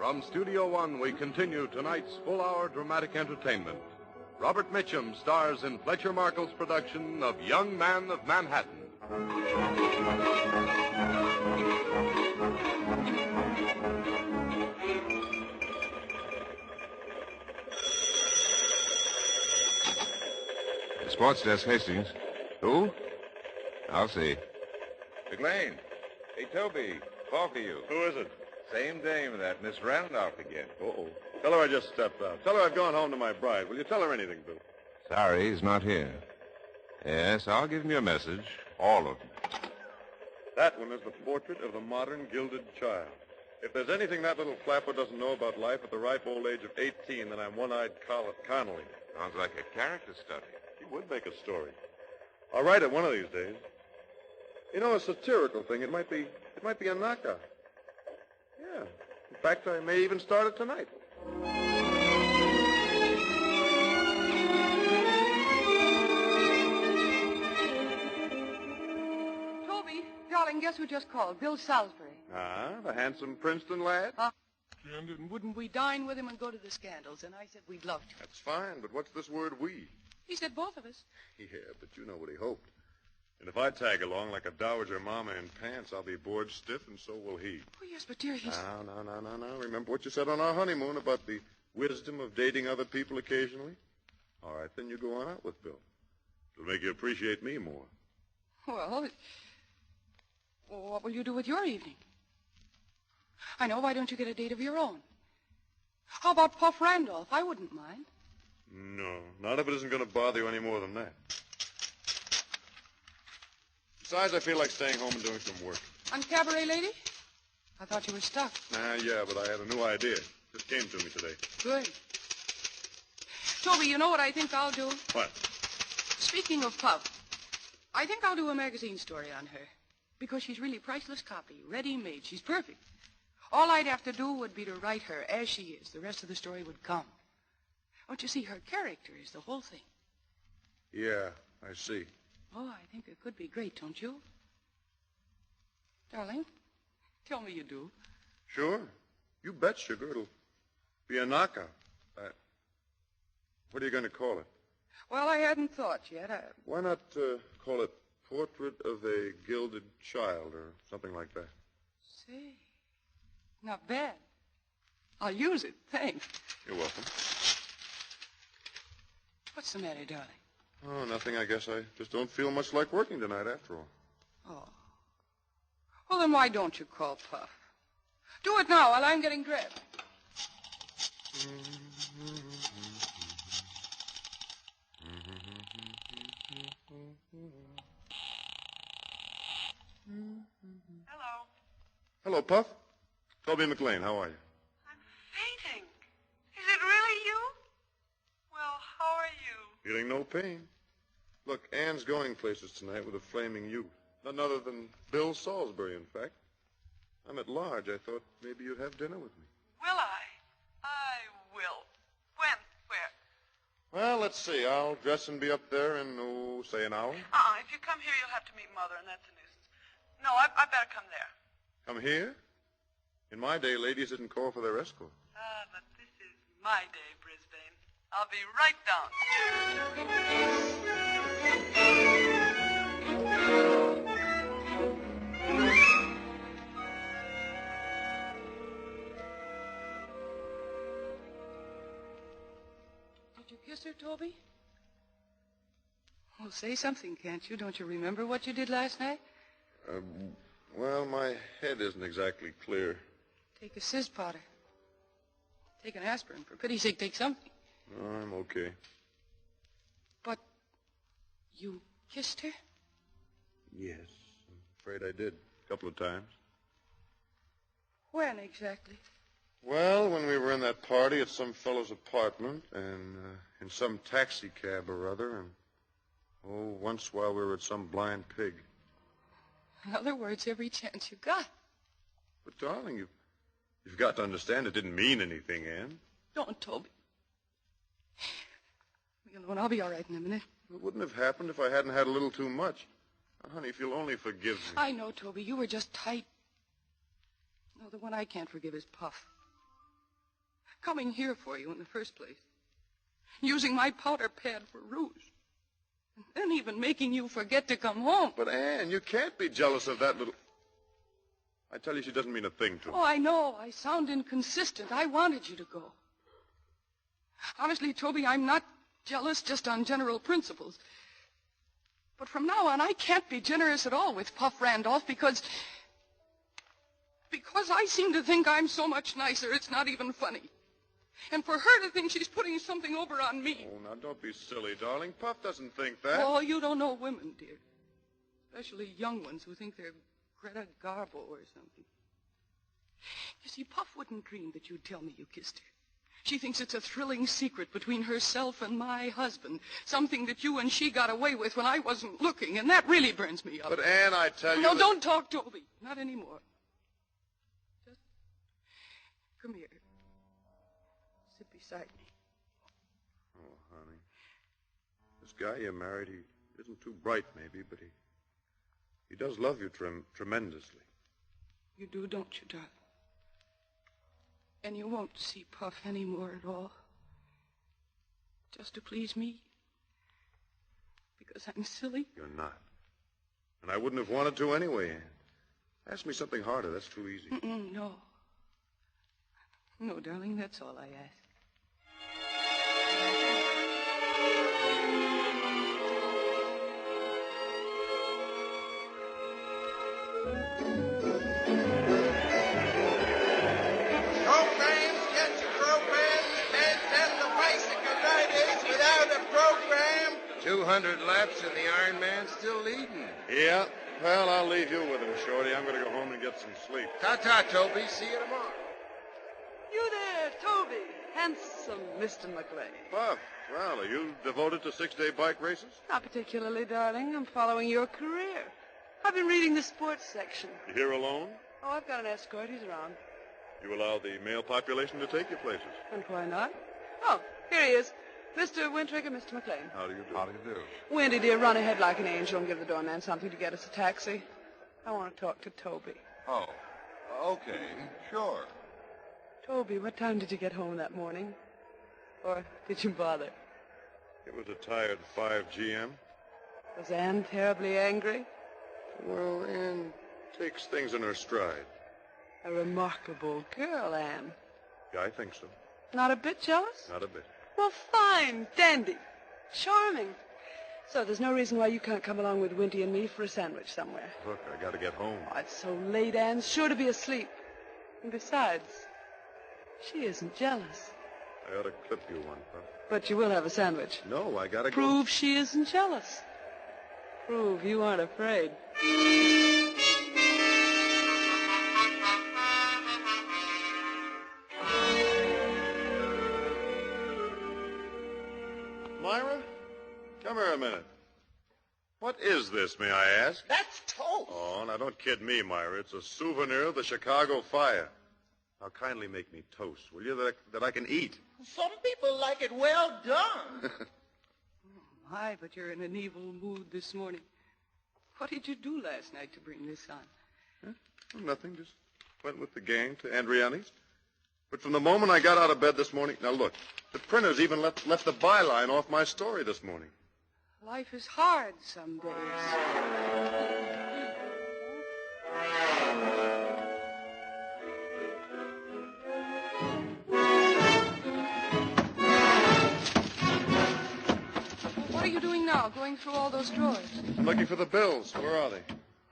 From Studio One, we continue tonight's full-hour dramatic entertainment. Robert Mitchum stars in Fletcher Markle's production of Young Man of Manhattan. Sports desk, Hastings. Who? I'll see. McLean. Hey, Toby. Call for you. Who is it? Same dame, that Miss Randolph again. Uh-oh. Tell her I just stepped out. Tell her I've gone home to my bride. Will you tell her anything, Bill? Sorry, he's not here. Yes, I'll give him your message. All of them. That one is the portrait of the modern gilded child. If there's anything that little flapper doesn't know about life at the ripe old age of 18, then I'm One-Eyed Connolly. Sounds like a character study. He would make a story. I'll write it one of these days. You know, a satirical thing. It might be a knockout. Yeah. In fact, I may even start it tonight. Toby, darling, guess who just called? Bill Salisbury. Ah, the handsome Princeton lad? And wouldn't we dine with him and go to the Scandals? And I said we'd love to. That's fine, but what's this word we? He said both of us. Yeah, but you know what he hoped. And if I tag along like a dowager mama in pants, I'll be bored stiff, and so will he. Oh, yes, but dear, he's... No. Remember what you said on our honeymoon about the wisdom of dating other people occasionally? All right, then you go on out with Bill. It'll make you appreciate me more. Well, what will you do with your evening? I know, why don't you get a date of your own? How about Puff Randolph? I wouldn't mind. No, not if it isn't going to bother you any more than that. Besides, I feel like staying home and doing some work. On Cabaret Lady? I thought you were stuck. Yeah, but I had a new idea. Just came to me today. Good. Toby, you know what I think I'll do? What? Speaking of Puff, I think I'll do a magazine story on her. Because she's really priceless copy, ready-made. She's perfect. All I'd have to do would be to write her as she is. The rest of the story would come. Don't you see, her character is the whole thing. Yeah, I see. Oh, I think it could be great, don't you? Darling, tell me you do. Sure. You bet, sugar. It'll be a knockout. What are you going to call it? Well, I hadn't thought yet. Why not call it Portrait of a Gilded Child or something like that? Say, not bad. I'll use it. Thanks. You're welcome. What's the matter, darling? Oh, nothing. I guess I just don't feel much like working tonight after all. Oh. Well, then why don't you call Puff? Do it now while I'm getting dressed. Hello. Hello, Puff. Toby McLean, how are you? I'm fainting. Is it really you? Well, how are you? Feeling no pain. Look, Anne's going places tonight with a flaming youth. None other than Bill Salisbury, in fact. I'm at large. I thought maybe you'd have dinner with me. Will I? I will. When? Where? Well, let's see. I'll dress and be up there in, say an hour. If you come here, you'll have to meet Mother, and that's a nuisance. No, I better come there. Come here? In my day, ladies didn't call for their escort. But this is my day, Brisbane. I'll be right down. Did you kiss her, Toby? Well, say something, can't you? Don't you remember what you did last night? Well, my head isn't exactly clear. Take a cyst powder. Take an aspirin. For pity's sake, take something. No, I'm okay. But you kissed her? Yes, I'm afraid I did. A couple of times. When exactly? Well, when we were in that party at some fellow's apartment and in some taxi cab or other, and, once while we were at some blind pig. In other words, every chance you got. But, darling, you've got to understand it didn't mean anything, Anne. Don't, Toby. I'll be all right in a minute. It wouldn't have happened if I hadn't had a little too much. Now, honey, if you'll only forgive me. I know, Toby. You were just tight. No, the one I can't forgive is Puff. Coming here for you in the first place. Using my powder pad for rouge. And then even making you forget to come home. But, Anne, you can't be jealous of that little... I tell you, she doesn't mean a thing to me. Oh, I know. I sound inconsistent. I wanted you to go. Honestly, Toby, I'm not jealous just on general principles. But from now on, I can't be generous at all with Puff Randolph because I seem to think I'm so much nicer, it's not even funny. And for her to think she's putting something over on me. Oh, now, don't be silly, darling. Puff doesn't think that. Oh, you don't know women, dear. Especially young ones who think they're Greta Garbo or something. You see, Puff wouldn't dream that you'd tell me you kissed her. She thinks it's a thrilling secret between herself and my husband, something that you and she got away with when I wasn't looking, and that really burns me up. But, Anne, I tell you... No, don't talk, Toby. Not anymore. Just come here. Sit beside me. Oh, honey. This guy you married, he isn't too bright, maybe, but he does love you tremendously. You do, don't you, darling? And you won't see Puff anymore at all. Just to please me. Because I'm silly. You're not. And I wouldn't have wanted to anyway, Anne. Ask me something harder. That's too easy. No. No, darling, that's all I ask. Programs, get your programs. Can't tell the bicycle riders without a program. 200 laps and the Iron Man's still leading. Yeah. Well, I'll leave you with him, Shorty. I'm going to go home and get some sleep. Ta-ta, Toby. See you tomorrow. You there, Toby. Handsome Mr. McLean. Puff, well, are you devoted to six-day bike races? Not particularly, darling. I'm following your career. I've been reading the sports section. You here alone? Oh, I've got an escort. He's around. You allow the male population to take you places. And why not? Oh, here he is. Mr. Wintrick and Mr. McLean. How do you do? How do you do? Wendy, dear, run ahead like an angel and give the doorman something to get us a taxi. I want to talk to Toby. Oh, okay, sure. Toby, what time did you get home that morning? Or did you bother? It was a tired 5 GM. Was Anne terribly angry? Well, Anne takes things in her stride. A remarkable girl, Anne. Yeah, I think so. Not a bit jealous? Not a bit. Well, fine. Dandy. Charming. So there's no reason why you can't come along with Winty and me for a sandwich somewhere. Look, I got to get home. Oh, it's so late, Anne's sure to be asleep. And besides, she isn't jealous. I ought to clip you one, Puff. But you will have a sandwich. No, I got to go. Prove she isn't jealous. Prove you aren't afraid. Myra, come here a minute. What is this, may I ask? That's toast. Oh, now don't kid me, Myra. It's a souvenir of the Chicago fire. Now kindly make me toast, will you, that I can eat? Some people like it well done. My, but you're in an evil mood this morning. What did you do last night to bring this on? Huh? Nothing, just went with the gang to Andriani's. But from the moment I got out of bed this morning... Now, look, the printers even left the byline off my story this morning. Life is hard some days. What are you doing now, going through all those drawers? I'm looking for the bills. Where are they?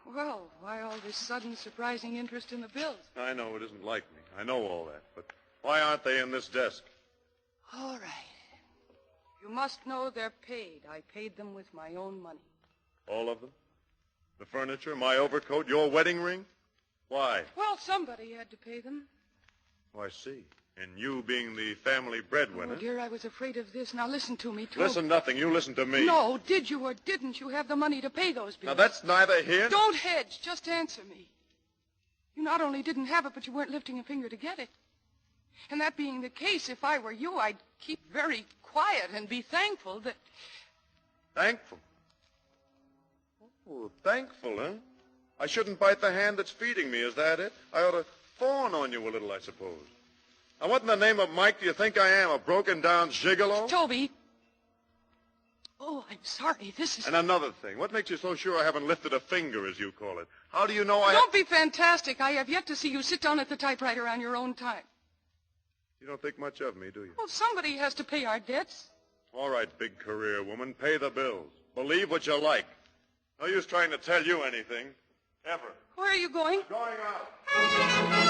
Well, why all this sudden surprising interest in the bills? I know it isn't like me. I know all that. But why aren't they in this desk? All right. You must know they're paid. I paid them with my own money. All of them? The furniture, my overcoat, your wedding ring? Why? Well, somebody had to pay them. Oh, I see. And you being the family breadwinner... Oh, dear, I was afraid of this. Now, listen to me, Toby. Listen, nothing. You listen to me. No, did you or didn't you have the money to pay those bills? Now, that's neither here... Don't hedge. Just answer me. You not only didn't have it, but you weren't lifting a finger to get it. And that being the case, if I were you, I'd keep very quiet and be thankful that... Thankful? Oh, thankful, huh? I shouldn't bite the hand that's feeding me. Is that it? I ought to fawn on you a little, I suppose. Now, what in the name of Mike do you think I am, a broken-down gigolo? Toby. Oh, I'm sorry. This is... And another thing, what makes you so sure I haven't lifted a finger, as you call it? How do you know I... Don't be fantastic. I have yet to see you sit down at the typewriter on your own time. You don't think much of me, do you? Well, somebody has to pay our debts. All right, big career woman, pay the bills. Believe what you like. No use trying to tell you anything. Ever. Where are you going? Going out.